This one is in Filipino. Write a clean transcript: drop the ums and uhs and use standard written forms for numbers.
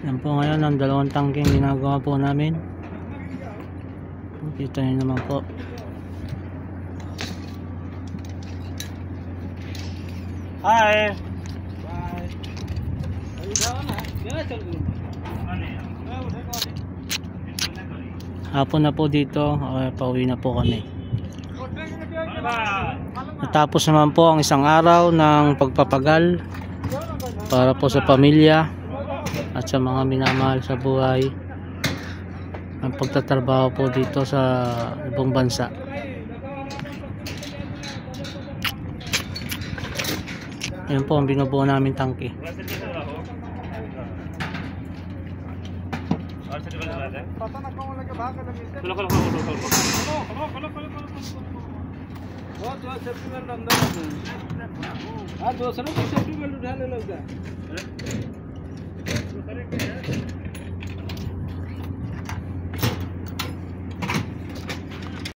Yan po ngayon ang dalawang tangking ginagawa po namin. Kita nyo naman po. Hi! Hapon na po dito, pauwi na po kami. Natapos naman po ang isang araw ng pagpapagal para po sa pamilya at sa mga minamahal sa buhay. Ang pagtatrabaho po dito sa ibang bansa. Ayan po ang binubuo namin tangke.